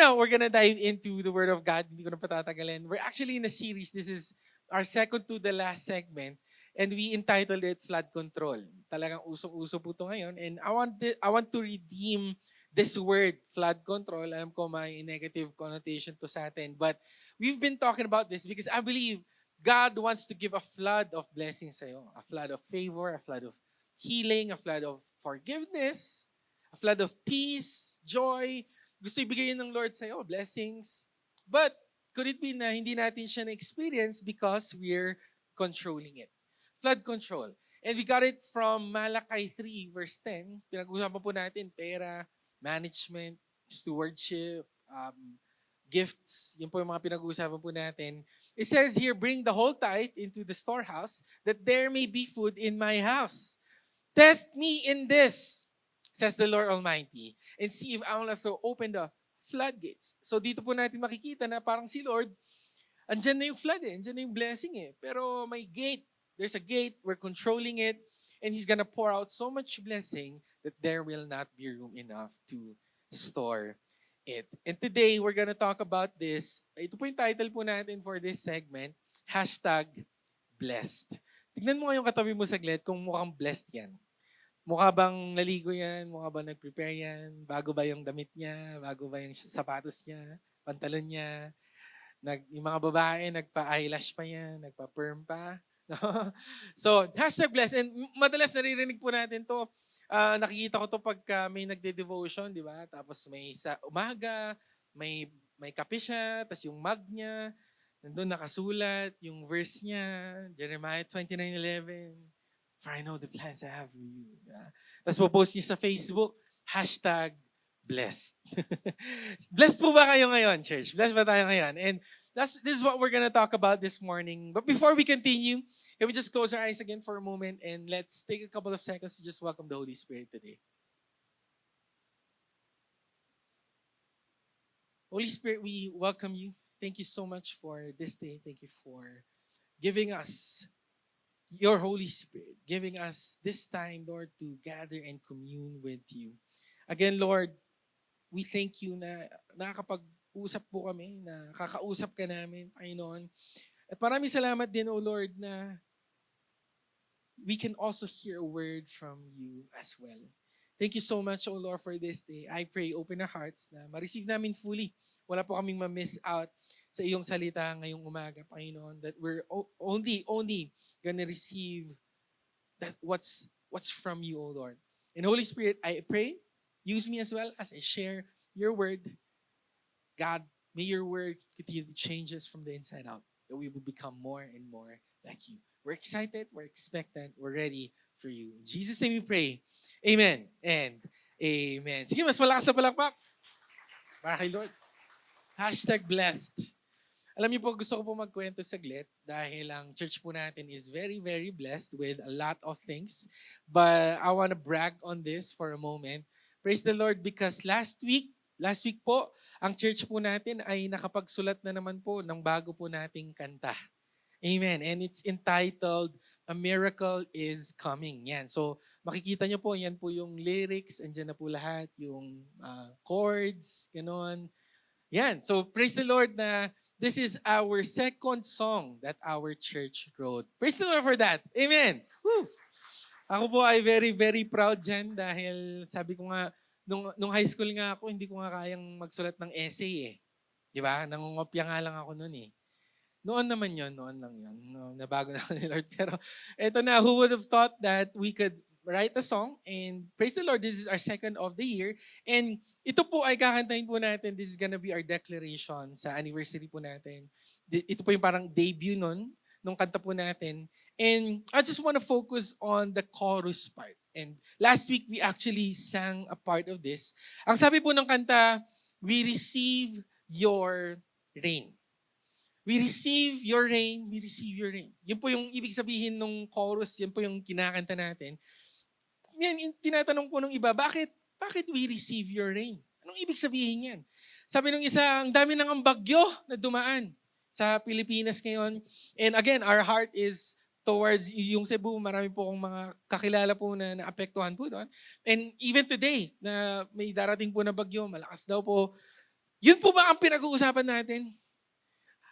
now, we're gonna dive into the Word of God. Hindi ko na patatagalin. We're actually in a series. This is our second to the last segment. And we entitled it Flood Control. Talagang usong-uso po ito ngayon. And I want to redeem this word, flood control. Alam ko may negative connotation to sa atin. But we've been talking about this because I believe God wants to give a flood of blessings sa'yo. A flood of favor, a flood of healing, a flood of forgiveness, a flood of peace, joy. Gusto ibigay ng Lord sa'yo, blessings. But could it be na hindi natin siya na-experience because we're controlling it? Flood control. And we got it from Malachi 3 verse 10. Pinag-usapan po natin pera, management, stewardship, gifts. Yun po yung mga pinag-uusapan po natin. It says here, bring the whole tithe into the storehouse that there may be food in my house. Test me in this, says the Lord Almighty, and see if I will also open the floodgates. So dito po natin makikita na parang si Lord, andyan na yung flood andyan na yung blessing Pero may gate. There's a gate, we're controlling it, and He's gonna pour out so much blessing that there will not be room enough to store it. And today, we're gonna talk about this. Ito po yung title po natin for this segment, #blessed. Tignan mo ngayong katabi mo saglit kung mukhang blessed yan. Mukha bang naligo yan? Mukha bang nag-prepare yan? Bago ba yung damit niya? Bago ba yung sapatos niya? Pantalon niya? Yung mga babae, nagpa-eyelash pa yan? Nagpa-perm pa? No? So, #blessed. And madalas naririnig po natin to. Nakikita ko to pagka may nagde-devotion, di ba? Tapos may sa umaga, may kape siya, tapos yung mug niya, nandun nakasulat, yung verse niya, Jeremiah 29:11, for I know the plans I have for you. Tapos popost niya sa Facebook, #blessed. Blessed po ba kayo ngayon, church? Blessed ba tayo ngayon? And this is what we're gonna talk about this morning. But before we continue, can we just close our eyes again for a moment and let's take a couple of seconds to just welcome the Holy Spirit today. Holy Spirit, we welcome you. Thank you so much for this day. Thank you for giving us your Holy Spirit, giving us this time, Lord, to gather and commune with you. Again, Lord, we thank you na nakakapag-usap po kami, na kakausap ka namin, Panginoon. At maraming salamat din, O Lord, na we can also hear a word from you as well. Thank you so much, O Lord, for this day. I pray, open our hearts na ma-receive namin fully. Wala po kaming ma-miss out sa iyong salita ngayong umaga, Panginoon, that we're only gonna receive that what's from you, O Lord. And Holy Spirit, I pray, use me as well as I share your word. God, may your word continue to change us from the inside out, that we will become more and more like you. We're excited, we're expectant, we're ready for you. In Jesus' name we pray. Amen and amen. Sige, mas malakas sa palakpak. Para kay Lord. #blessed. Alam niyo po, gusto ko po magkwento saglit dahil ang church po natin is very, very blessed with a lot of things. But I want to brag on this for a moment. Praise the Lord because last week po, ang church po natin ay nakapagsulat na naman po ng bago po nating kanta. Amen. And it's entitled, A Miracle is Coming. Yan. So, makikita nyo po, yan po yung lyrics, andyan na po lahat, yung chords, gano'n. Yan. So, praise the Lord na this is our second song that our church wrote. Praise the Lord for that. Amen. Woo! Ako po ay very, very proud dyan dahil sabi ko nga, nung high school nga ako, hindi ko nga kayang magsulat ng essay Di ba? Nangungopya nga lang ako noon Noon naman yon, noon lang yon. No, nabago na ako ni Lord. Pero eto na, who would have thought that we could write a song and praise the Lord, this is our second of the year. And ito po ay kakantahin po natin. This is gonna be our declaration sa anniversary po natin. Ito po yung parang debut nung kanta po natin. And I just want to focus on the chorus part. And last week, we actually sang a part of this. Ang sabi po ng kanta, we receive your rain. We receive your rain, we receive your rain. Yun po yung ibig sabihin ng chorus, yun po yung kinakanta natin. Yan, tinatanong po ng iba, bakit we receive your rain? Anong ibig sabihin yan? Sabi ng isa, ang dami nang ang bagyo na dumaan sa Pilipinas ngayon. And again, our heart is towards yung Cebu. Marami po akong mga kakilala po na naapektuhan po doon. And even today, na may darating po na bagyo, malakas daw po. Yun po ba ang pinag-uusapan natin?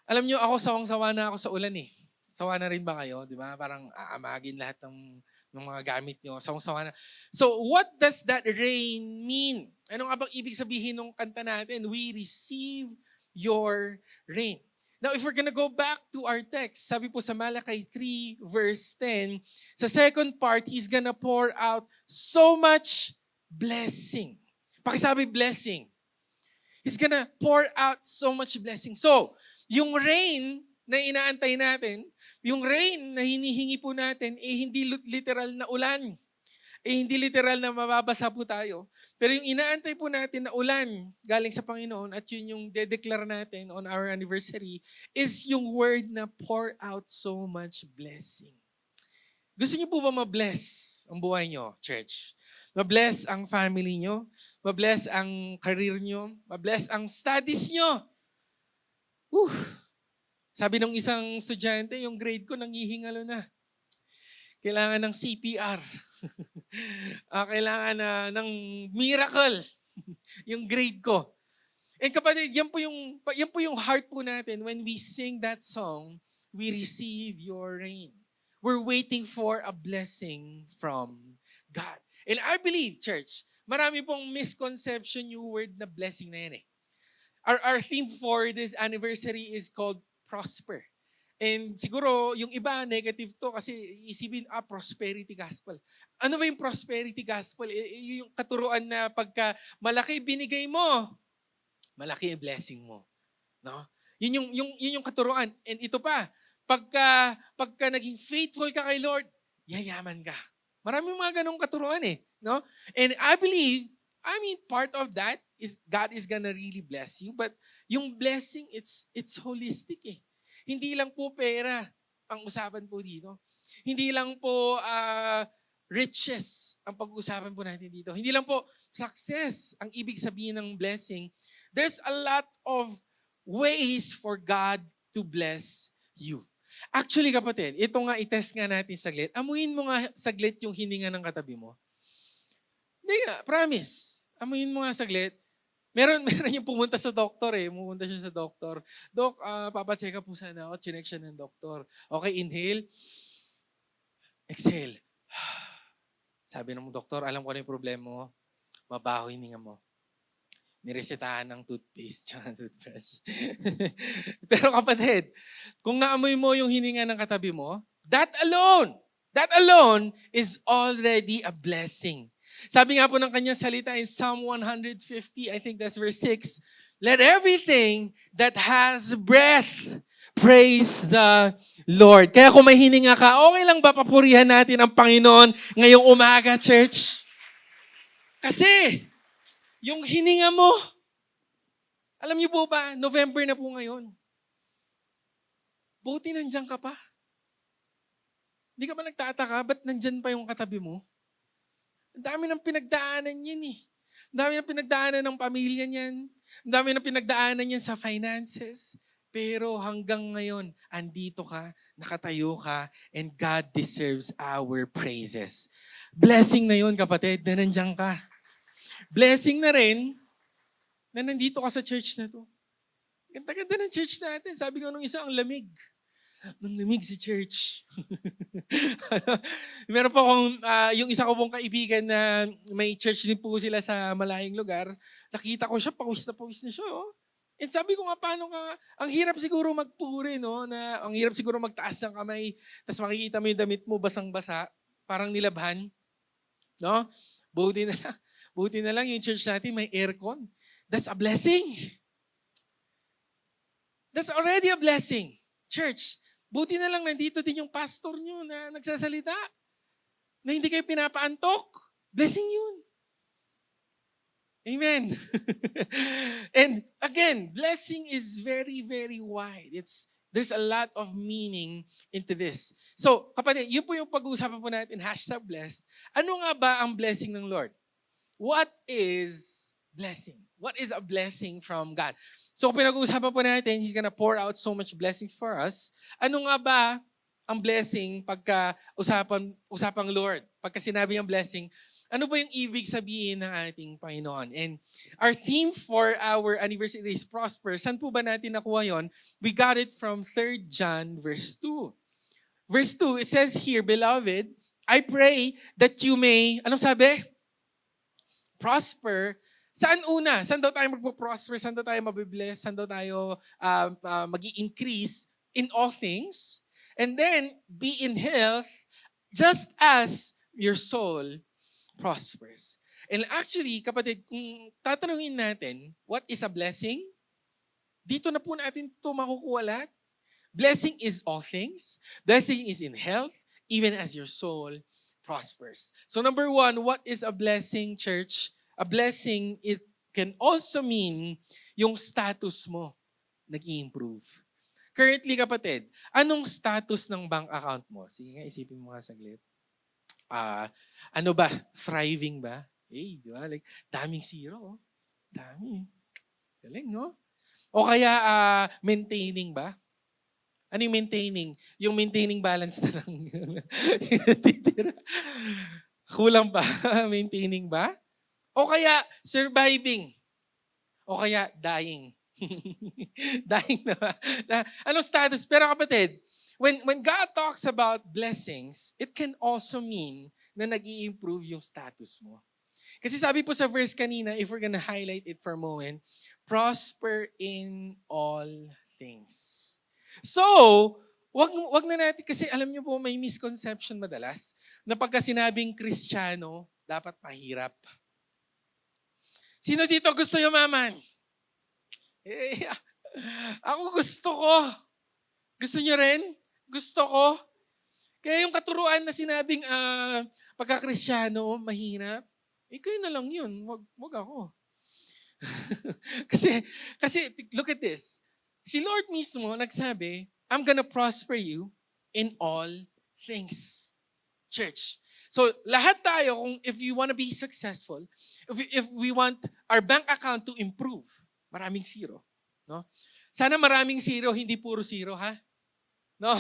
Alam niyo, ako sawang-sawa na ako sa ulan eh. Sawa na rin ba kayo? Di ba? Parang aamagin lahat ng mga gamit niyo. Sawang-sawa na. So, what does that rain mean? Ano nga bang ibig sabihin ng kanta natin? We receive your rain. Now, if we're gonna go back to our text, sabi po sa Malachi 3 verse 10, sa second part, He's gonna pour out so much blessing. Pakisabi blessing. He's gonna pour out so much blessing. So, yung rain na inaantay natin, yung rain na hinihingi po natin, hindi literal na ulan. Hindi literal na mababasa po tayo. Pero yung inaantay po natin na ulan galing sa Panginoon at yun yung de-declare natin on our anniversary is yung word na pour out so much blessing. Gusto niyo po ba ma-bless ang buhay niyo, church? Ma-bless ang family niyo? Ma-bless ang career niyo? Ma-bless ang studies niyo? Sabi ng isang estudyante, yung grade ko nanghihingalo na. Kailangan ng CPR. Kailangan ng miracle. Yung grade ko. And kapatid, yan po yung heart po natin. When we sing that song, we receive your rain. We're waiting for a blessing from God. And I believe, church, marami pong misconception yung word na blessing na yan eh. Our theme for this anniversary is called prosper. And siguro, yung iba, negative to kasi isipin, prosperity gospel. Ano ba yung prosperity gospel? Yung katuruan na pagka malaki binigay mo, malaki yung blessing mo. No? Yun yung katuruan. And ito pa, pagka naging faithful ka kay Lord, yayaman ka. Maraming mga ganong katuruan eh. No? And I believe, part of that is God is gonna really bless you. But yung blessing, it's holistic eh. Hindi lang po pera ang usapan po dito. Hindi lang po riches ang pag-uusapan po natin dito. Hindi lang po success ang ibig sabihin ng blessing. There's a lot of ways for God to bless you. Actually kapatid, ito nga i-test nga natin saglit. Amuin mo nga saglit yung hininga ng katabi mo. Hindi nga, promise. Amuin mo nga saglit. Meron yung pumunta sa doktor eh. Pumunta siya sa doktor. Dok, papacheck up po sana ako. Chinek siya ng doktor. Okay, inhale. Exhale. Sabi ng doktor, alam ko na yung problema mo. Mabaho hininga mo. Niresetahan ng toothpaste tsaka toothbrush. Pero kapatid, kung naamoy mo yung hininga ng katabi mo, that alone is already a blessing. Sabi nga po ng kanyang salita in Psalm 150, I think that's verse 6, let everything that has breath praise the Lord. Kaya kung may hininga ka, okay lang ba papurihan natin ang Panginoon ngayong umaga, church? Kasi, yung hininga mo, alam niyo po ba, November na po ngayon. Buti nandiyan ka pa. Hindi ka ba nagtataka, ba't nandyan pa yung katabi mo? Ang dami ng pinagdaanan yan eh. Ang dami ng pinagdaanan ng pamilya niyan. Ang dami ng pinagdaanan niyan sa finances. Pero hanggang ngayon, andito ka, nakatayo ka, and God deserves our praises. Blessing na yun, kapatid, na nandiyan ka. Blessing na rin na nandito ka sa church na to. Ganda-ganda ng church natin. Sabi ko nung isa, ang lamig. Nang lamig si church. Meron po akong, yung isa ko pong kaibigan na may church din po sila sa malayong lugar. Nakita ko siya, pawis na siya. Oh. And sabi ko nga, paano ka, ang hirap siguro magpuri, no? Ang hirap siguro magtaas ng kamay, tapos makikita mo yung damit mo basang-basa, parang nilabhan. No? Buti na lang yung church natin may aircon. That's a blessing. That's already a blessing. Church, buti na lang nandito din yung pastor nyo na nagsasalita. Na hindi kayo pinapaantok. Blessing yun. Amen. And again, blessing is very, very wide. There's a lot of meaning into this. So, kapatid, yun po yung pag-uusapan po natin, #blessed. Ano nga ba ang blessing ng Lord? What is blessing? What is a blessing from God? So pinag-uusapan po natin, He's gonna pour out so much blessing for us. Ano nga ba ang blessing pagka usapang Lord? Pagka sinabi ang blessing, Ano ba yung ibig sabihin ng ating Panginoon? And our theme for our anniversary is prosper. Saan po ba natin nakuha yon? We got it from 3 John verse 2. Verse 2, it says here, Beloved, I pray that you may, anong sabi? Prosper. Saan una? Saan daw tayo magpo-prosper? Saan daw tayo mabibless? Saan daw tayo mag-i-increase? In all things. And then, be in health just as your soul prospers. And actually, kapatid, kung tatanungin natin, what is a blessing? Dito na po natin ito makukuha lahat. Blessing is all things. Blessing is in health, even as your soul prospers. So number one, what is a blessing, church? A blessing, it can also mean yung status mo nag-i-improve. Currently, kapatid, anong status ng bank account mo? Sige nga, isipin mo nga saglit. Ano ba? Thriving ba? Di ba? Like, daming zero. Dami. Galing, no? O kaya, maintaining ba? Ano yung maintaining? Yung maintaining balance na lang. Titira. Kulang pa. Maintaining ba? O kaya, surviving. O kaya, dying. Dying na ba? Anong status? Pero kapatid, when God talks about blessings, it can also mean na nag-i-improve yung status mo. Kasi sabi po sa verse kanina, if we're gonna highlight it for a moment, prosper in all things. So, wag na natin, kasi alam niyo po may misconception madalas na pagka sinabing Kristiyano, dapat mahirap. Sino dito gusto yumaman? Ako gusto ko. Gusto niyo rin? Gusto ko. Kaya yung katuruan na sinabing pagka-Kristiyano, mahirap, kayo na lang yun. Wag ako. kasi look at this. Si Lord mismo nagsabi, I'm gonna prosper you in all things. Church. So lahat tayo, if you want to be successful, if we want our bank account to improve, maraming zero. No? Sana maraming zero, hindi puro zero, ha? No?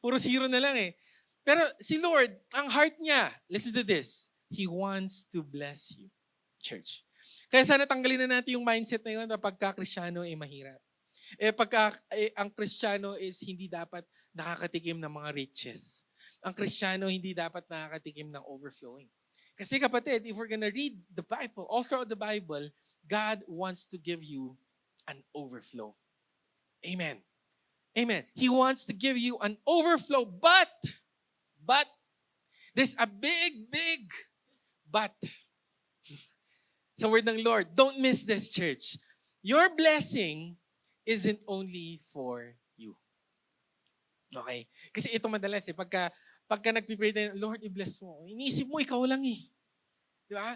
Puro zero na lang eh. Pero si Lord, ang heart niya, listen to this, He wants to bless you, church. Kaya sana tanggalin na natin yung mindset na yun na pagka-Kristiyano ay mahirap. Ang Kristiyano is hindi dapat nakakatikim ng mga riches. Ang Kristiyano hindi dapat nakakatikim ng overflowing. Kasi kapatid, if we're gonna read the Bible, all throughout the Bible, God wants to give you an overflow. Amen. Amen. He wants to give you an overflow, but, there's a big but. Sa word ng Lord, don't miss this, church. Your blessing isn't only for you. Okay? Kasi ito madalas pagka nagpipray tayo, Lord, i-bless mo. Iniisip mo, ikaw lang eh. Di ba?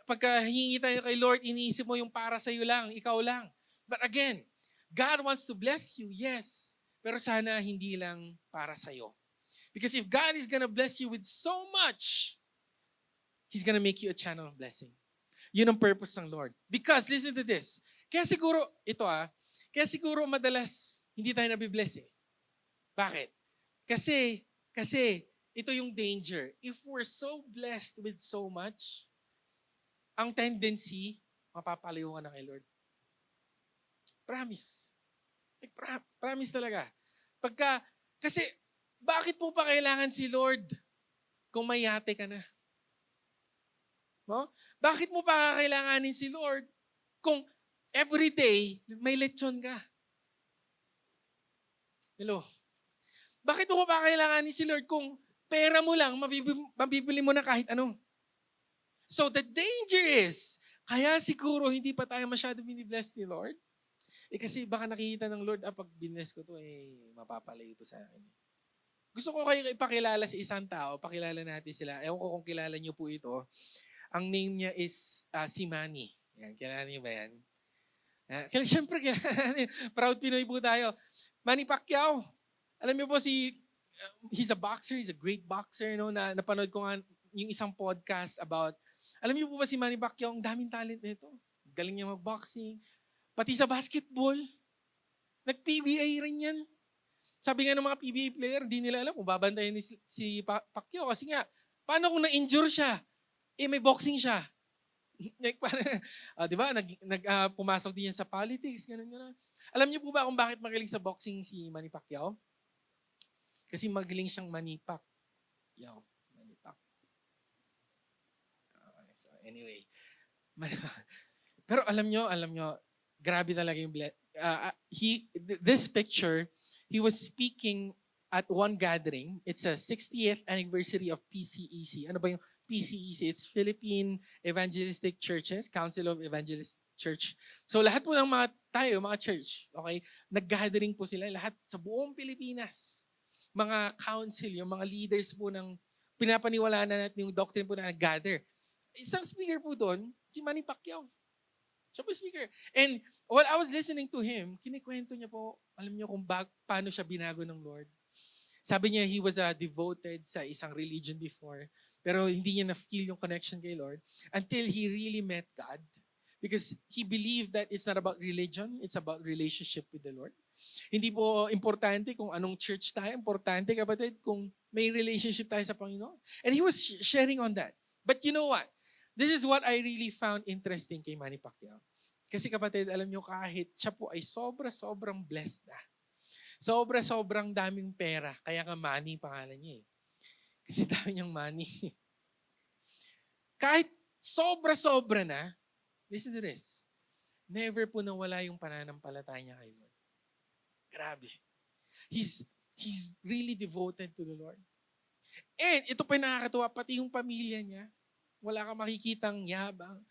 Pagka hingi tayo kay Lord, iniisip mo yung para sa'yo lang, ikaw lang. But again, God wants to bless you, yes. Pero sana hindi lang para sa'yo. Because if God is gonna bless you with so much, He's gonna make you a channel of blessing. Yun ang purpose ng Lord. Because, listen to this, kaya siguro madalas hindi tayo nabibless eh. Bakit? Kasi ito yung danger. If we're so blessed with so much, ang tendency, mapapalayo ka na kay Lord. Promise. Promise talaga. Kasi, bakit mo pa kailangan si Lord kung may yate ka na? No? Bakit mo pa kakailanganin si Lord kung everyday may lechon ka? Hello? Bakit mo pa kailanganin si Lord kung pera mo lang, mabibili mo na kahit ano? So the danger is, kaya siguro hindi pa tayo masyado binibless ni Lord. Kasi baka nakikita ng Lord, pag binless ko to, mapapalay ito sa akin. Gusto ko kayo ipakilala sa isang tao, pakilala natin sila. Ewan ko kung kilala niyo po ito. Ang name niya is si Manny. Yan, kilala niyo ba yan? Siyempre, proud Pinoy po tayo. Manny Pacquiao. Alam niyo po he's a boxer, he's a great boxer, no? Na napanood ko nga yung isang podcast about, alam niyo po ba si Manny Pacquiao, ang daming talent nito. Galing niya mag-boxing. Pati sa basketball. Nag-PBA rin yan. Sabi nga ng mga PBA player, di nila alam kung babantayan ni si Pacquiao kasi nga, Paano kung na-injure siya? May boxing siya. Like, parang, di ba, pumasok din yan sa politics, ganun, ganun. Alam niyo po ba kung bakit magaling sa boxing si Manny Pacquiao? Kasi magaling siyang manipak. Manipak. Okay, so anyway. Pero alam nyo, grabe talaga yung this picture, he was speaking at one gathering. It's a 60th anniversary of PCEC. Ano ba yung PCEC? It's Philippine Evangelistic Churches, Council of Evangelist Church. So lahat po ng mga church, okay, nag-gathering po sila lahat sa buong Pilipinas. Mga council, yung mga leaders po ng pinapaniwalaan na natin yung doctrine po na gather. Isang speaker po doon, si Manny Pacquiao. Siya po speaker. And while I was listening to him, kinikwento niya po, alam niyo kung paano siya binago ng Lord. Sabi niya, he was devoted sa isang religion before, pero hindi niya na-feel yung connection kay Lord until he really met God. Because he believed that it's not about religion, it's about relationship with the Lord. Hindi po importante kung anong church tayo. Importante, kapatid, kung may relationship tayo sa Panginoon. And he was sharing on that. But you know what? This is what I really found interesting kay Manny Pacquiao. Kasi kapatid, alam nyo, kahit siya po ay sobrang blessed na. Sobrang daming pera. Kaya nga Manny pangalan niya eh. Kasi dami niyang money. Kahit sobra na, listen to this, never po nawala yung pananampalataya niya kay Lord. Grabe. He's really devoted to the Lord. And ito pa yung nakakatuwa, pati yung pamilya niya, wala kang makikitang yabang.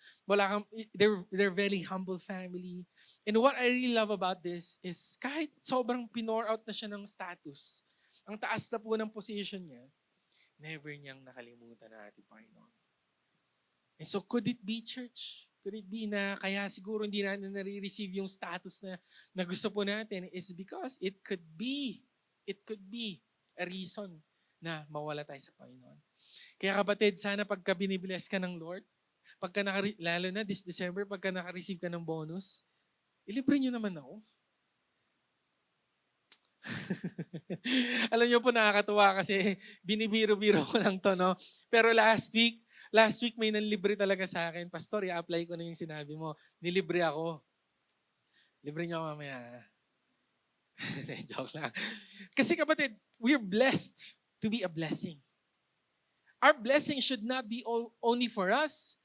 They're very humble family. And what I really love about this is kahit sobrang pinore out na siya ng status, ang taas na po ng position niya, never niyang nakalimutan na ating Panginoon. And so could it be, church? Could it be na kaya siguro hindi natin nare-receive yung status na gusto po natin is because it could be a reason na mawala tayo sa Panginoon. Kaya kapatid, sana pagka binibless ka ng Lord, lalo na this December, pagka naka-receive ka ng bonus, ilibre nyo naman ako. Alam nyo po, nakakatuwa kasi binibiro-biro ko lang to, no? Pero last week may nanlibre talaga sa akin. Pastor, i-apply ko na yung sinabi mo. Nilibre ako. Libre nyo ako mamaya. Joke lang. Kasi kapatid, we're blessed to be a blessing. Our blessing should not be only for us.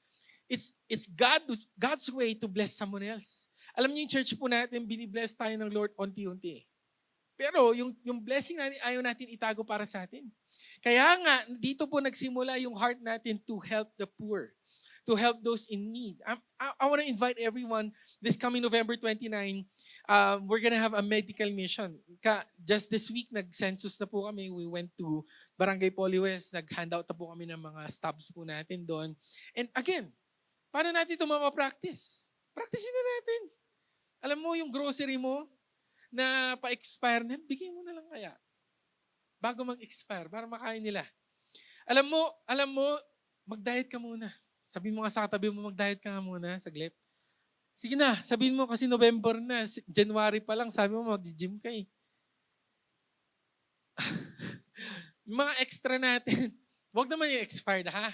It's God's way to bless someone else. Alam niyo yung church po natin, binibless tayo ng Lord unti-unti. Pero yung blessing natin, ayaw natin itago para sa atin. Kaya nga, dito po nagsimula yung heart natin to help the poor, to help those in need. I want to invite everyone this coming November 29, we're gonna have a medical mission. Just this week, nag-census na po kami. We went to Barangay Poly West, nag-handout na po kami ng mga stubs po natin doon. And again, paano natin ito mapapractice? Practicein na natin. Alam mo, yung grocery mo na pa-expire na, bigay mo na lang kaya. Bago mag-expire, para makain nila. Alam mo, mag-diet ka muna. Sabihin mo nga sa katabi mo, mag-diet ka nga muna, saglit. Sige na, sabihin mo kasi November na, January pa lang, sabi mo mag-gym ka eh. Yung mga extra natin, wag naman yung expired ha.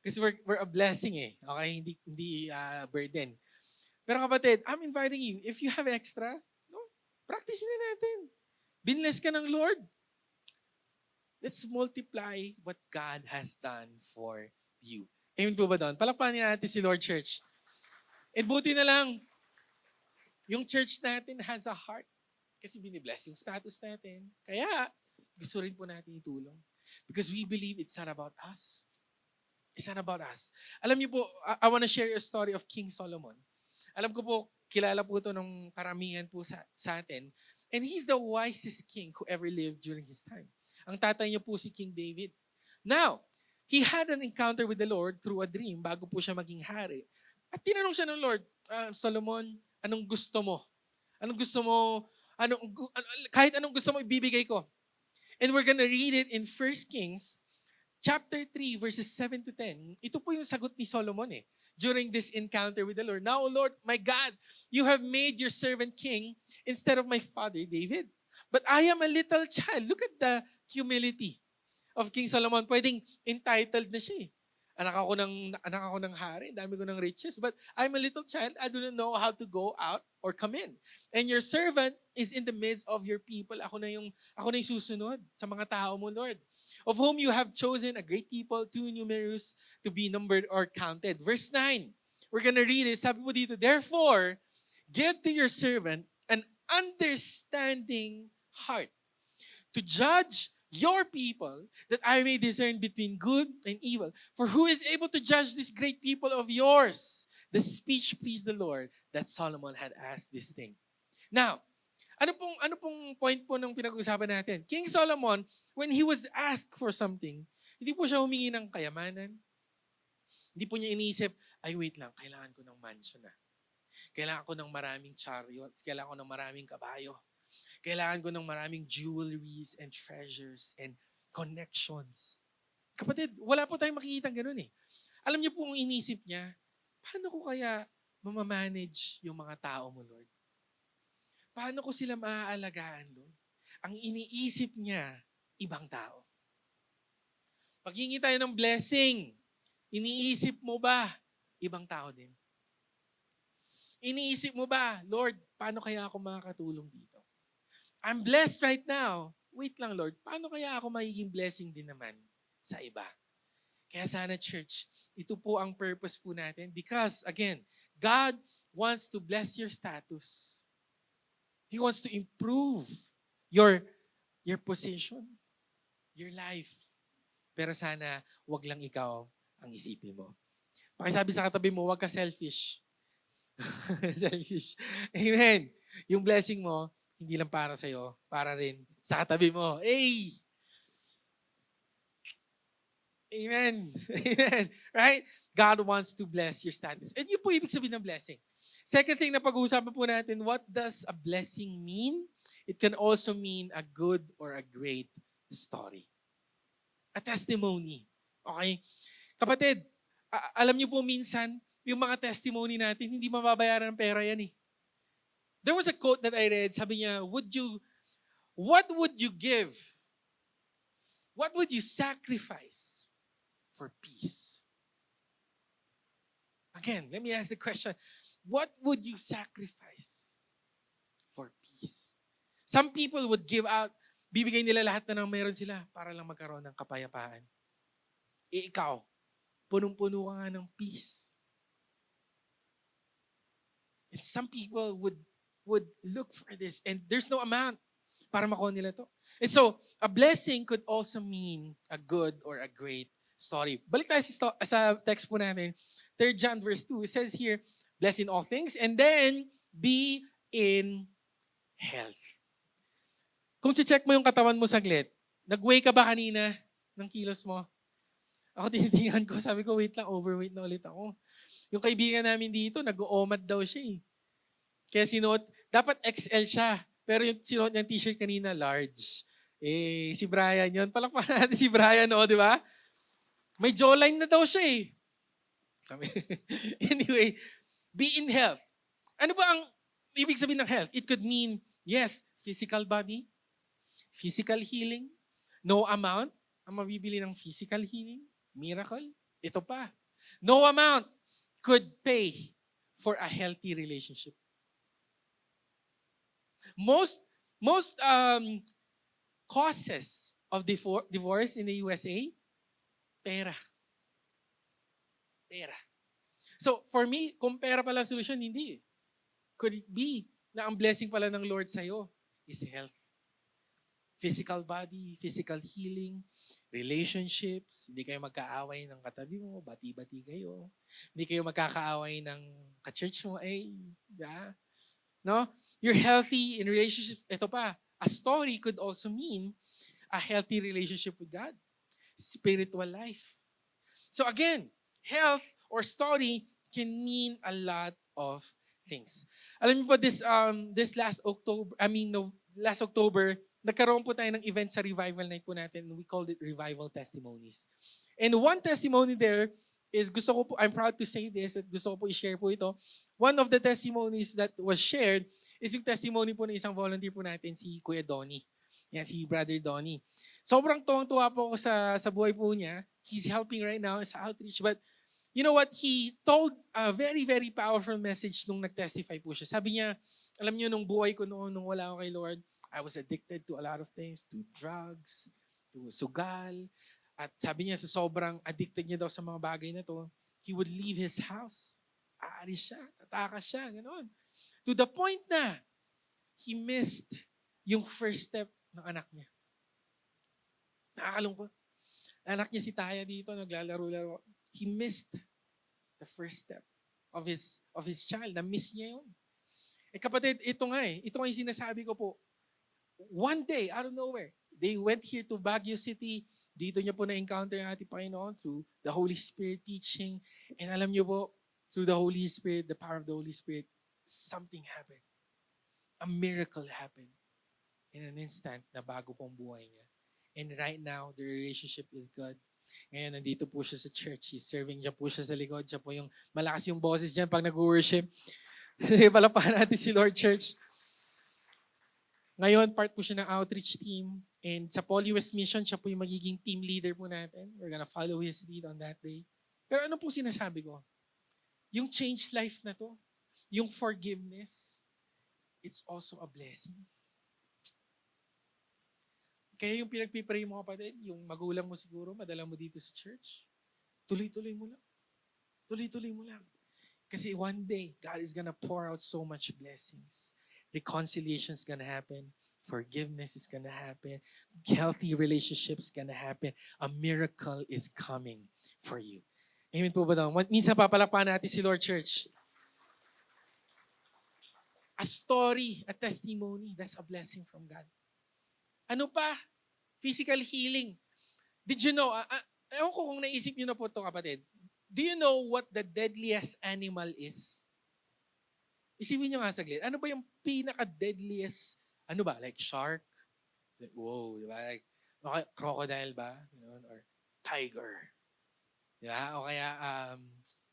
Kasi we're a blessing eh. Okay, hindi burden. Pero kapatid, I'm inviting you, if you have extra, no, practice na natin. Binless ka ng Lord. Let's multiply what God has done for you. Amen po ba doon? Palakpakan natin si Lord Church. And buti na lang, yung church natin has a heart. Kasi binibless yung status natin. Kaya, gusto rin po natin itulong. Because we believe it's not about us. It's not about us. Alam niyo po, I want to share a story of King Solomon. Alam ko po, kilala po ito ng karamihan po sa atin. And he's the wisest king who ever lived during his time. Ang tatay niyo po si King David. Now, he had an encounter with the Lord through a dream bago po siya maging hari. At tinanong siya ng Lord, Solomon, anong gusto mo? Anong gusto mo? Kahit anong gusto mo, ibibigay ko. And we're gonna read it in 1 Kings chapter 3, verses 7 to 10. Ito po yung sagot ni Solomon during this encounter with the Lord. Now, Lord, my God, you have made your servant king instead of my father David. But I am a little child. Look at the humility. of King Solomon, pwedeng entitled na siya eh. Anak ako ng hari, dami ko ng riches, but I'm a little child, I do not know how to go out or come in. And your servant is in the midst of your people. Ako na yung susunod sa mga tao mo, Lord. Of whom you have chosen a great people, too numerous to be numbered or counted. Verse 9, we're gonna read it. Sabi mo dito, therefore, give to your servant an understanding heart to judge your people, that I may discern between good and evil. For who is able to judge this great people of yours? The speech pleased the Lord that Solomon had asked this thing. Now, ano pong point po ng pinag-uusapan natin? King Solomon, when he was asked for something, hindi po siya humingi ng kayamanan. Hindi po niya iniisip, ay wait lang, kailangan ko ng mansion na. Kailangan ko ng maraming chariots, kailangan ko ng maraming kabayo. Kailangan ko ng maraming jewelries and treasures and connections. Kapatid, wala po tayong makikita ganun eh. Alam niyo po ang inisip niya, paano ko kaya mamamanage yung mga tao mo, Lord? Paano ko sila maaalagaan, Lord? Ang iniisip niya, ibang tao. Pag hingi tayo ng blessing, iniisip mo ba, ibang tao din? Iniisip mo ba, Lord, paano kaya ako makakatulong dito? I'm blessed right now. Wait lang, Lord. Paano kaya ako magiging blessing din naman sa iba? Kaya sana, church, ito po ang purpose po natin. Because, again, God wants to bless your status. He wants to improve your position, your life. Pero sana, wag lang ikaw ang isipin mo. Pakisabi sa katabi mo, wag ka selfish. Selfish. Amen. Yung blessing mo, hindi lang para sa'yo, para rin sa katabi mo. Hey! Amen. Amen. Right? God wants to bless your status. And yun po ibig sabihin ng blessing. Second thing na pag-uusapan po natin, what does a blessing mean? It can also mean a good or a great story. A testimony. Okay? Kapatid, alam niyo po minsan, yung mga testimony natin, hindi mababayaran ng pera yan eh. There was a quote that I read, sabi niya, what would you give? What would you sacrifice for peace? Again, let me ask the question, what would you sacrifice for peace? Some people would give out, bibigay nila lahat na ng meron sila para lang magkaroon ng kapayapaan. Ikaw, punong-puno ka nga ng peace. And some people would look for this and there's no amount para makuha nila to. And so, a blessing could also mean a good or a great story. Balik tayo sa text po namin. 3 John verse 2, it says here, bless in all things and then be in health. Kung check mo yung katawan mo saglit, nag-weigh ka ba kanina ng kilos mo? Ako tinitingnan ko, sabi ko, wait lang, overweight na ulit ako. Yung kaibigan namin dito, nag-OMAD daw siya eh. Kaya dapat XL siya. Pero yung sinuot niyang t-shirt kanina, large. Si Brian yun. Palakpakan natin si Brian, di ba? May jawline na daw siya eh. Anyway, be in health. Ano ba ang ibig sabihin ng health? It could mean, yes, physical body, physical healing, no amount ang mabibili ng physical healing, miracle. Ito pa. No amount could pay for a healthy relationship. Most causes of divorce in the USA, pera. Pera. So, for me, kung pera pala solution, hindi. Could it be na ang blessing pala ng Lord sa'yo is health? Physical body, physical healing, relationships, hindi kayo magkaaway ng katabi mo, bati-bati kayo. Hindi kayo magkakaaway ng ka-church mo, no? You're healthy in relationships. Ito pa, a story could also mean a healthy relationship with God. Spiritual life. So again, health or story can mean a lot of things. Alam niyo po, last October, nagkaroon po tayo ng event sa Revival Night po natin. We called it Revival Testimonies. And one testimony there is, I'm proud to say this, at gusto ko po i-share po ito. One of the testimonies that was shared is yung testimony po ng isang volunteer po natin, si Kuya Donnie. Yan, si Brother Donnie. Sobrang tuwang-tuwa po ako sa buhay po niya. He's helping right now sa outreach. But you know what? He told a very, very powerful message nung nag-testify po siya. Sabi niya, alam niyo, nung buhay ko noon, nung wala ako kay Lord, I was addicted to a lot of things, to drugs, to sugal. At sabi niya, sa sobrang addicted niya daw sa mga bagay na to, he would leave his house. Aalis siya, tatakas siya, gano'n. To the point na, he missed yung first step ng anak niya. Nakakalungkot. Anak niya si Taya dito, naglalaro-laro. He missed the first step of his child. Na-miss niya yun. Kapatid, ito nga ito nga yung sinasabi ko po. One day, out of nowhere, they went here to Baguio City. Dito niya po na-encounter ang ating Panginoon through the Holy Spirit teaching. And alam niyo po, through the Holy Spirit, the power of the Holy Spirit, something happened. A miracle happened in an instant na bago pong buhay niya. And right now, the relationship is good. Ngayon, nandito po siya sa church. He's serving. Siya po siya sa likod. Siya po yung malakas yung boses dyan pag nag-worship. Palapahan natin si Lord Church. Ngayon, part po siya ng outreach team. And sa Poly West Mission, siya po yung magiging team leader po natin. We're gonna follow his lead on that day. Pero ano po sinasabi ko? Yung changed life na to, yung forgiveness, it's also a blessing. Kaya yung pinagpipray mo kapatid, yung magulang mo siguro, madala mo dito sa church, tuloy-tuloy mo lang. Tuloy-tuloy mo lang. Kasi one day, God is gonna pour out so much blessings. Reconciliation is gonna happen. Forgiveness is gonna happen. Healthy relationships gonna happen. A miracle is coming for you. Amen po ba daw? Minsan papalapahan natin si Lord Church. A story, a testimony, that's a blessing from God. Ano pa? Physical healing. Did you know, ewan ko kung naisip nyo na po ito kapatid, do you know what the deadliest animal is? Isipin nyo nga saglit. Ano ba yung pinaka-deadliest, ano ba? Like shark? Like, whoa, di ba? Like, crocodile ba? You know, or tiger. Di ba? O kaya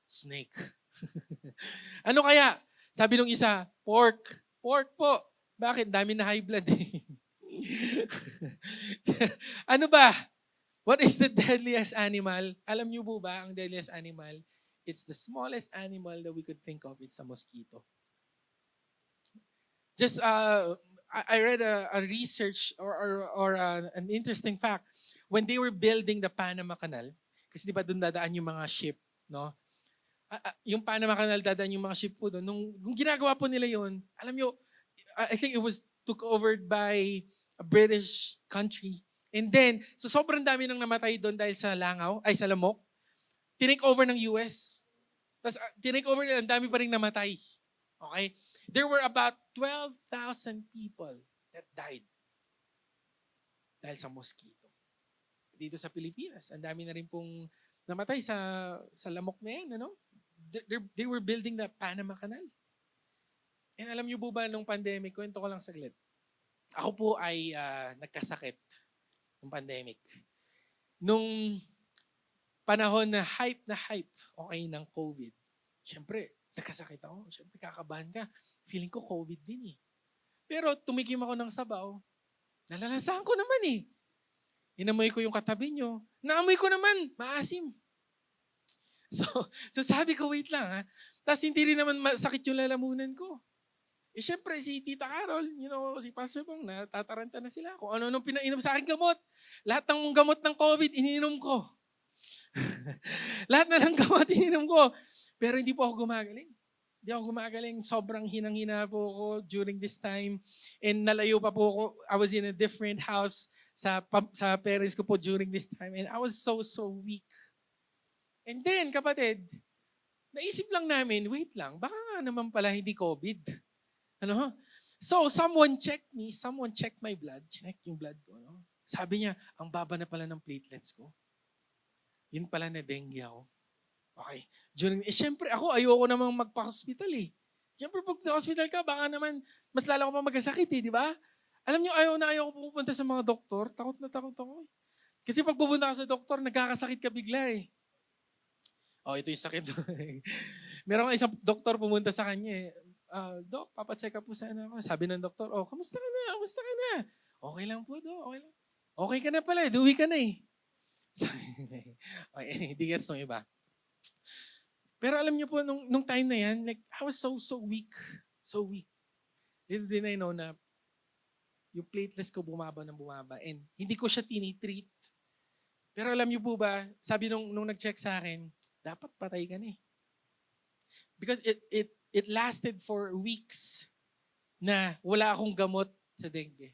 snake. Ano kaya? Sabi nung isa, pork. Pork po. Bakit? Dami na high blood eh. Ano ba? What is the deadliest animal? Alam niyo po ba ang deadliest animal? It's the smallest animal that we could think of. It's a mosquito. Just, I read a research or an interesting fact. When they were building the Panama Canal, kasi di ba doon dadaan yung mga ship, no? Yung Panama Canal dadaan yung mga ship po doon. Nung ginagawa po nila yun, alam niyo, I think it was took over by a British country. And then, so sobrang dami nang namatay doon dahil sa langaw, ay sa lamok. Tinake over ng US. Tapos tinake over nila, ang dami pa rin namatay. Okay? There were about 12,000 people that died dahil sa mosquito. Dito sa Pilipinas, ang dami na rin pong namatay sa lamok na yan. Ano? They were building the Panama Canal. And alam niyo po ba nung pandemic, kwento ko lang saglit. Ako po ay nagkasakit ng pandemic. Nung panahon na hype, okay, ng COVID, syempre, nagkasakit ako. Syempre, kakabahan ka. Feeling ko COVID din eh. Pero tumikim ako ng sabaw. Nalalasahan ko naman eh. Inamoy ko yung katabi nyo. Naamoy ko naman, maasim. So sabi ko, wait lang ha. Tapos hindi rin naman masakit yung lalamunan ko. Eh syempre, si Tita Carol, si Pastor Pong, natataranta na sila. Kung ano-ano pinainom sa akin gamot. Lahat ng gamot ng COVID, ininom ko. Lahat na ng gamot, ininom ko. Pero hindi po ako gumagaling. Hindi ako gumagaling. Sobrang hinang-hina po ako during this time. And nalayo pa po ako. I was in a different house sa parents ko po during this time. And I was so weak. And then, kapatid, naisip lang namin, wait lang, baka nga naman pala hindi COVID. Ano? So, someone checked my blood, check yung blood ko. No? Sabi niya, ang baba na pala ng platelets ko. Yun pala na dengue ako. Okay. Siyempre ako, ayoko namang magpa-hospital eh. Siyempre pag hospital ka, baka naman mas lalo ko pa magkasakit eh, di ba? Alam niyo, ayaw ko pupunta sa mga doktor. Takot na takot ako eh. Kasi pag pupunta ka sa doktor, nagkakasakit ka bigla eh. Oh, ito yung sakit. Meron isang doktor pumunta sa kanya eh. Doc, papacheck up po sana ako. Sabi ng doktor, kamusta ka na? Okay lang po, do. Okay lang. Okay ka na pala, uwi ka na eh. Okay, hindi gets ng iba. Pero alam niyo po, nung time na yan, like, I was so weak. So weak. Little did I know na yung platelets ko bumaba ng bumaba and hindi ko siya tinitreat. Pero alam niyo po ba, sabi nung nag-check sa akin, dapat patay ka na eh. Because it lasted for weeks na wala akong gamot sa dengue.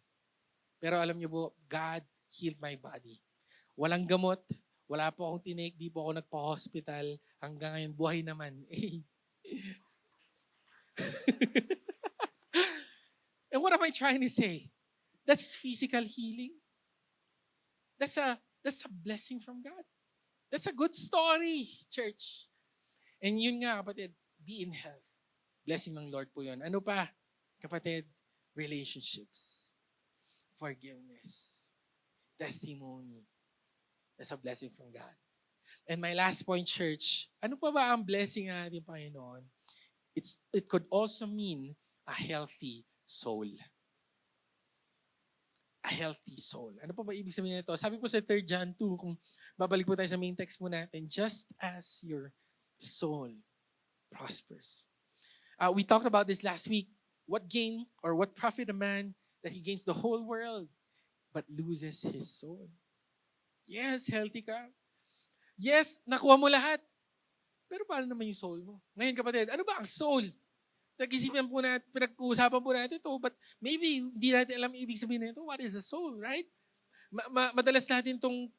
Pero alam niyo po, God healed my body. Walang gamot, wala po akong tinake, di po ako nagpa-hospital. Hanggang ngayon, buhay naman. Eh. And what am I trying to say? That's physical healing. That's a blessing from God. That's a good story, church. And yun nga, kapatid, be in health. Blessing ng Lord po yun. Ano pa, kapatid? Relationships. Forgiveness. Testimony. That's a blessing from God. And my last point, church, ano pa ba ang blessing ng ating Panginoon? It could also mean a healthy soul. A healthy soul. Ano pa ba ibig sabihin nito? Sabi po sa 3 John 2, kung babalik po tayo sa main text po natin, just as your soul prospers. We talked about this last week. What gain or what profit a man that he gains the whole world but loses his soul? Yes, healthy ka. Yes, nakuha mo lahat. Pero paano naman yung soul mo? Ngayon kapatid, ano ba ang soul? Nag-isipan po natin, pinag-uusapan po natin ito, but maybe hindi natin alam ibig sabihin nito. What is a soul, right? Madalas natin itong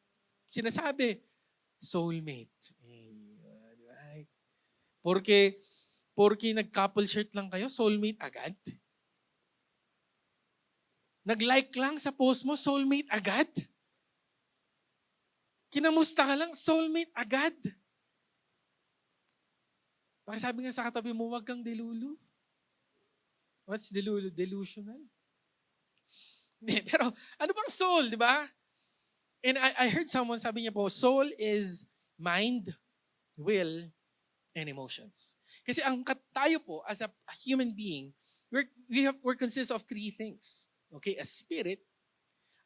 sinasabi, soulmate. Right? Porque nag-couple shirt lang kayo, soulmate agad? Nag-like lang sa post mo, soulmate agad? Kinamusta ka lang, soulmate agad? Pakisabi nga sa katabi mo, wag kang delulu. What's delulu? Delusional. Pero ano bang soul, di ba? And I heard someone sabi niya po, soul is mind, will, and emotions. Kasi tayo po, as a human being, we're consist of 3 things. Okay? A spirit,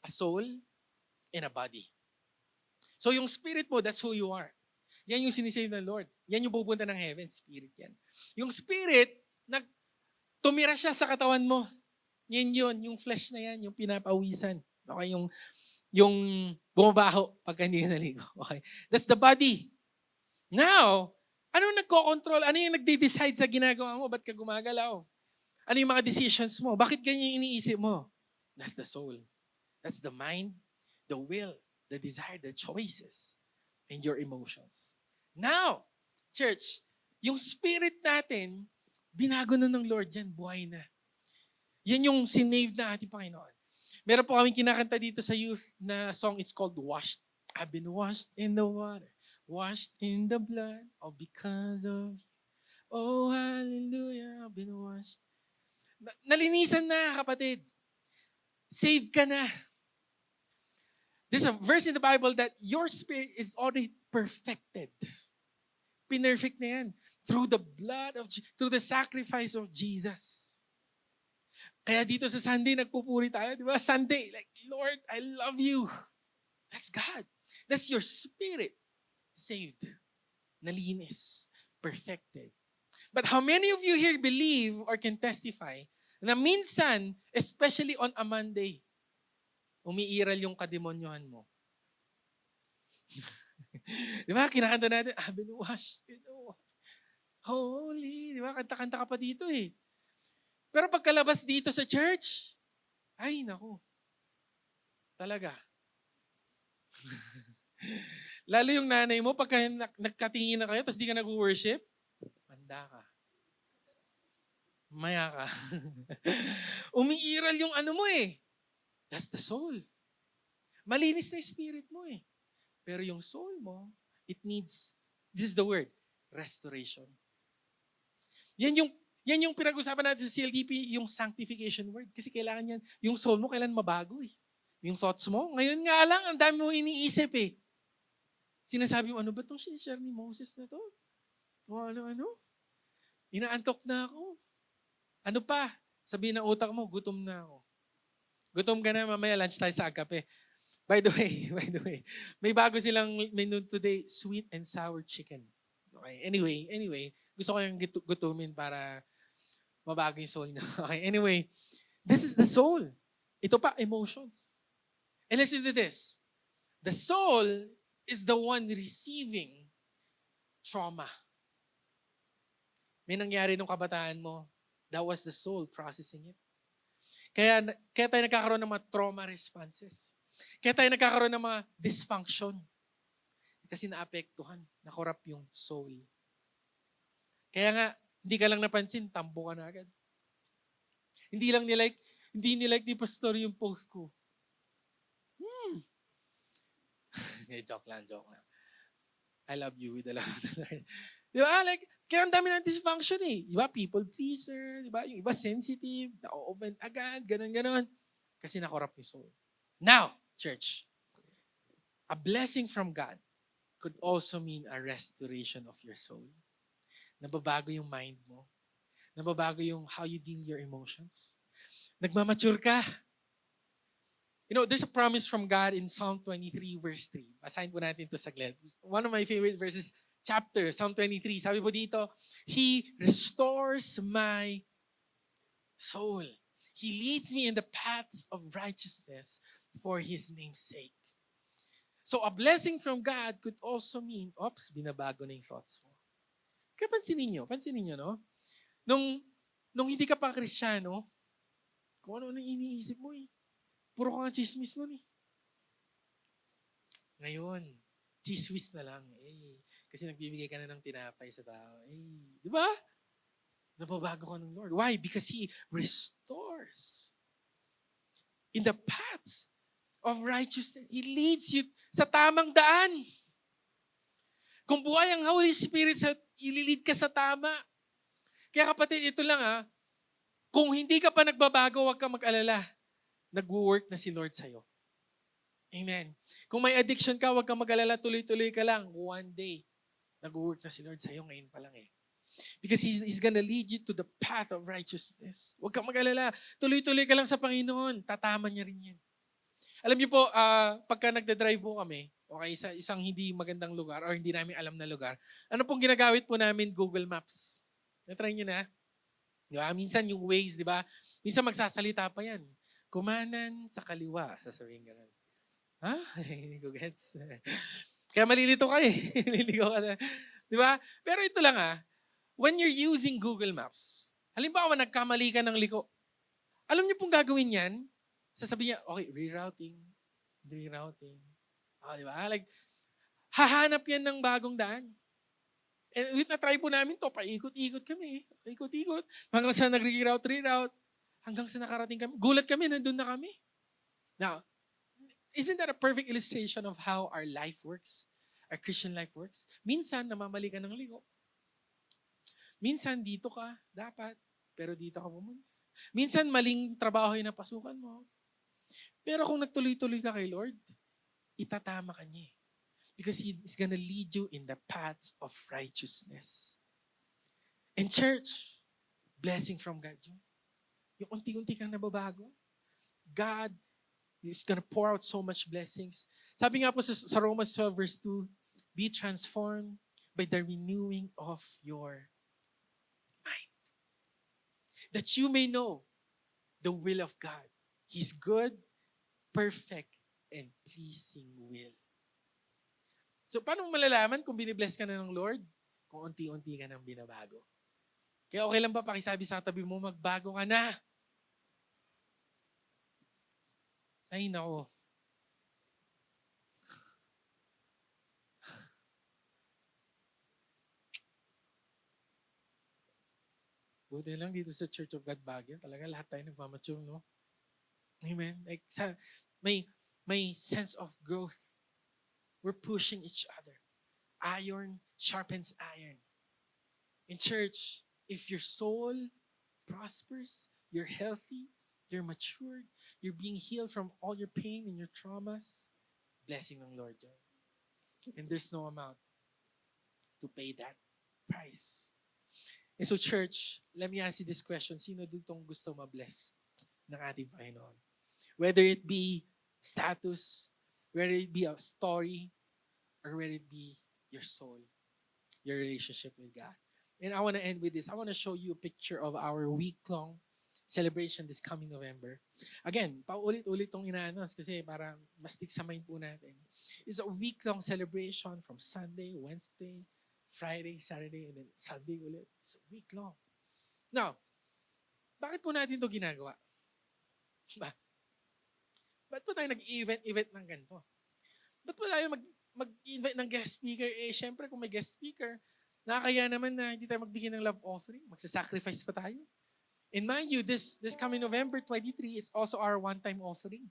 a soul, and a body. So yung spirit mo, that's who you are. Yan yung sinisave ng Lord. Yan yung pupunta ng heaven, spirit yan. Yung spirit, tumira siya sa katawan mo. Yan yun, yung flesh na yan, yung pinapawisan. Okay, yung bumabaho pagka hindi ka naligo. Okay, that's the body. Now, ano nagko-control? Ano yung nagde-decide sa ginagawa mo? Ba't ka gumagalaw? Ano yung mga decisions mo? Bakit ganyan yung iniisip mo? That's the soul. That's the mind, the will, the desire, the choices, and your emotions. Now, church, yung spirit natin, binago na ng Lord yan, buhay na. Yan yung sinave na ating Panginoon. Meron po kaming kinakanta dito sa youth na song, it's called Washed. I've been washed in the water, washed in the blood, all because of, oh hallelujah, I've been washed. Nalinisan na, kapatid. Saved ka na. There's a verse in the Bible that your spirit is already perfected. Perfect na yan. Through the blood of, through the sacrifice of Jesus. Kaya dito sa Sunday, nagpupuri tayo, di ba? Sunday, like, Lord, I love you. That's God. That's your spirit. Saved. Nalinis. Perfected. But how many of you here believe or can testify na minsan, especially on a Monday, umiiral yung kademonyohan mo? Di ba? Kinakanta natin, I've been washed. Holy. Di ba? Kanta-kanta ka pa dito eh. Pero pagkalabas dito sa church, ay naku. Talaga. Lalo yung nanay mo, pagka nagkatingin na kayo, tapos di ka nag-worship, manda ka. Maya ka. Umiiral yung ano mo eh. That's the soul. Malinis na yung spirit mo eh. Pero yung soul mo, it needs, this is the word, restoration. Yan yung pinag-usapan natin sa CLDP, yung sanctification word. Kasi kailangan yan, yung soul mo kailan mabago eh. Yung thoughts mo, ngayon nga lang, ang dami mo iniisip eh. Sinasabi mo, ano ba itong sinishare ni Moses na to? O ano? Inaantok na ako. Ano pa? Sabihin ng utak mo, gutom na ako. Gutom ka na, mamaya lunch tayo sa Agape. By the way, may bago silang menu today, sweet and sour chicken. Okay, anyway, gusto ko yung gutumin para mabago yung soul niya. Okay, anyway, this is the soul. Ito pa, emotions. And listen to this. The soul is the one receiving trauma. May nangyari nung kabataan mo, that was the soul processing it. Kaya tayo nagkakaroon ng mga trauma responses. Kaya tayo nagkakaroon ng mga dysfunction. Kasi naapektuhan, nakorap yung soul. Kaya nga, hindi ka lang napansin, tambo ka na agad. Hindi nilike ni pastor yung post ko. joke lang. I love you with the love of the Lord. Di ba? Like, kaya ang dami ng dysfunction eh. Di ba? People pleaser. Di ba? Yung iba sensitive. Na-open agad. Ganon. Kasi nakorap yung soul. Now, church, a blessing from God could also mean a restoration of your soul. Nababago yung mind mo. Nababago yung how you deal your emotions. Nagmamature ka. You know, there's a promise from God in Psalm 23 verse 3. Basahin po natin ito saglit. One of my favorite verses, chapter, Psalm 23. Sabi po dito, He restores my soul. He leads me in the paths of righteousness for His name's sake. So a blessing from God could also mean, binabago na yung thoughts mo. Kaya pansinin nyo, no? Nung hindi ka pa Kristyano, kung ano iniisip mo eh. Puro ka nga chismis nun eh. Ngayon, chismis na lang. Kasi nagbibigay ka na ng tinapay sa tao. Di ba? Nababago ka ng Lord. Why? Because He restores. In the paths of righteousness, He leads you sa tamang daan. Kung buhay ang Holy Spirit, ililid ka sa tama. Kaya kapatid, ito lang kung hindi ka pa nagbabago, huwag ka mag-alala. Nag-work na si Lord sa'yo. Amen. Kung may addiction ka, huwag kang mag-alala, tuloy-tuloy ka lang. One day, nag-work na si Lord sa'yo ngayon pa lang eh. Because He's gonna lead you to the path of righteousness. Huwag kang mag-alala, tuloy-tuloy ka lang sa Panginoon. Tatama niya rin yan. Alam niyo po, pagka nagda-drive po kami, okay, sa isang hindi magandang lugar or hindi namin alam na lugar, ano pong ginagamit po namin? Google Maps. Na-try niyo na? Diba? Minsan yung Waze, di ba? Minsan magsasalita pa yan. Kumanan sa kaliwa, sasabihin gano'n. Ha? Hindi ko gets. Kaya malilito ka eh. Liligaw ka na. Di ba? Pero ito lang when you're using Google Maps, halimbawa nagkamali ka ng liko, alam niyo pong gagawin yan? Sasabihin niya, okay, rerouting. Di ba? Like, hahanap yan ng bagong daan. And na-try po namin to, paikot-ikot kami. Ikot-ikot. Hanggang sa nag-reroute. Hanggang sa nakarating kami. Gulat kami, nandun na kami. Now, isn't that a perfect illustration of how our life works? Our Christian life works? Minsan, namamali ka ng ligo. Minsan, dito ka, dapat. Pero dito ka pumunta. Minsan, maling trabaho yung napasukan mo. Pero kung nagtuloy-tuloy ka kay Lord, itatama ka niya. Because He's gonna lead you in the paths of righteousness. And church, blessing from God yun. Yung unti-unti kang nababago. God is gonna pour out so much blessings. Sabi nga po sa Romans 12 verse 2, be transformed by the renewing of your mind. That you may know the will of God. His good, perfect, and pleasing will. So, paano mo malalaman kung binibless ka na ng Lord? Kung unti-unti ka nang binabago. Kaya okay lang ba pakisabi sa tabi mo, magbago ka na? Ay, nako. Buti lang dito sa Church of God Baguio. Talaga lahat tayo nagmamature, no? Amen? Like, may sense of growth. We're pushing each other. Iron sharpens iron. In church, if your soul prospers, you're healthy, you're matured, you're being healed from all your pain and your traumas, blessing ng Lord yun. And there's no amount to pay that price. And so church, let me ask you this question. Sino ditong gusto ma-bless ng ating Panginoon? Whether it be status, whether it be a story, or whether it be your soul, your relationship with God. And I want to end with this. I want to show you a picture of our week-long celebration this coming November. Again, paulit-ulit itong ina-announce kasi para mas tiksamain po natin. It's a week-long celebration from Sunday, Wednesday, Friday, Saturday, and then Sunday ulit. It's a week-long. Now, bakit po natin ito ginagawa? Ba? Ba't po tayo nag-event ng ganito? Ba't po tayo mag-invite ng guest speaker? Eh, syempre kung may guest speaker, nakakaya naman na hindi tayo magbigay ng love offering. Magsasacrifice pa tayo. And mind you, this coming November 23 is also our one-time offering.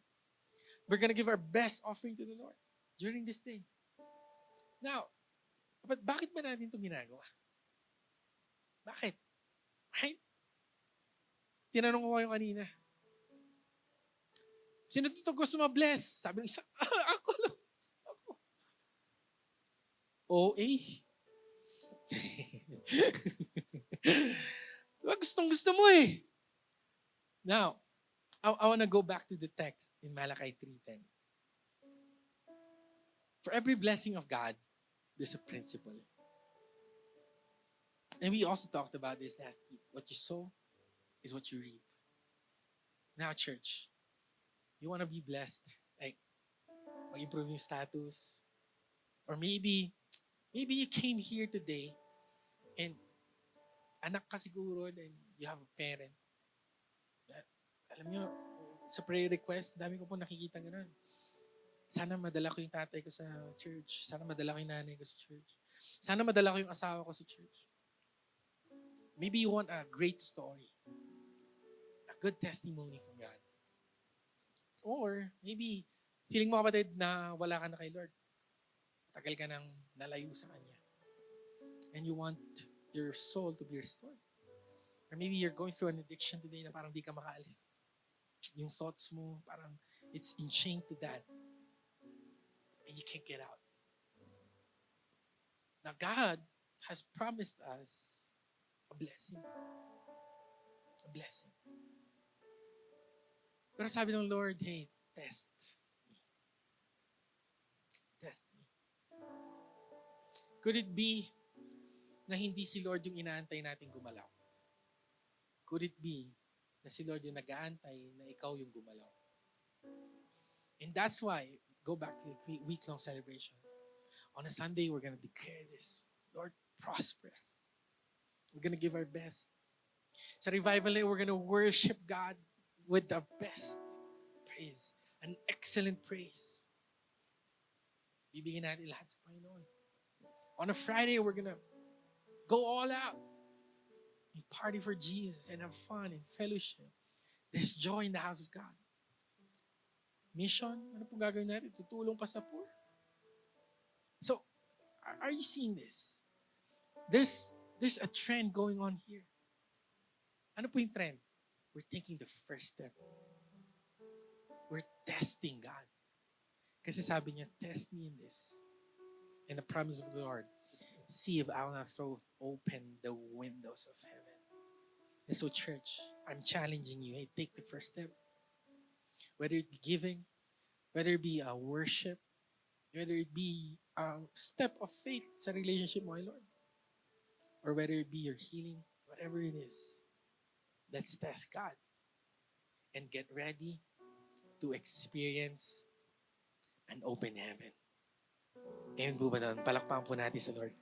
We're gonna give our best offering to the Lord during this day. Now, bakit ba natin ito ginagawa? Bakit? Right? Tinanong ko kayo kanina. Sino dito gusto ma-bless? Sabi ng isa, ako lang. Ako. OA. Diba gustong gusto mo eh. Now, I want to go back to the text in Malachi 3:10. For every blessing of God, there's a principle. And we also talked about this last week. What you sow is what you reap. Now, church, you want to be blessed, like mag-improve yung status, or maybe you came here today and anak ka siguro and you have a parent. Alam niyo, sa prayer request, dami ko po nakikita gano'n. Sana madala ko yung tatay ko sa church. Sana madala ko yung nanay ko sa church. Sana madala ko yung asawa ko sa church. Maybe you want a great story. A good testimony from God. Or maybe, feeling mo kapatid na wala ka na kay Lord. Tagal ka nang nalayo sa Kanya. And you want your soul to be restored. Or maybe you're going through an addiction today na parang di ka makaalis. Yung thoughts mo, parang it's enchained to that. And you can't get out. Now God has promised us a blessing. A blessing. Pero sabi ng Lord, hey, test me. Test me. Could it be na hindi si Lord yung inaantay natin gumalaw? Could it be na si Lord yung nag-aantay na ikaw yung gumalaw? And that's why, go back to the week-long celebration. On a Sunday, we're gonna declare this. Lord, prosper us. We're gonna give our best. Sa revival night, we're gonna worship God with the best praise. An excellent praise. Bibigyan natin lahat sa Panginoon. On a Friday, we're gonna go all out and party for Jesus and have fun and fellowship. There's joy in the house of God. Mission, ano pong gagawin natin? Tutulong pa sa poor. So, are you seeing this? There's a trend going on here. Ano po yung trend? We're taking the first step. We're testing God. Kasi sabi niya, test me in this. And the promise of the Lord, see if I will not throw open the windows of heaven. And so church, I'm challenging you, hey, take the first step. Whether it be giving, whether it be a worship, whether it be a step of faith sa relationship mo, Lord, or whether it be your healing, whatever it is, let's test God and get ready to experience an open heaven. Amen po ba doon? Palakpakan po natin sa Lord.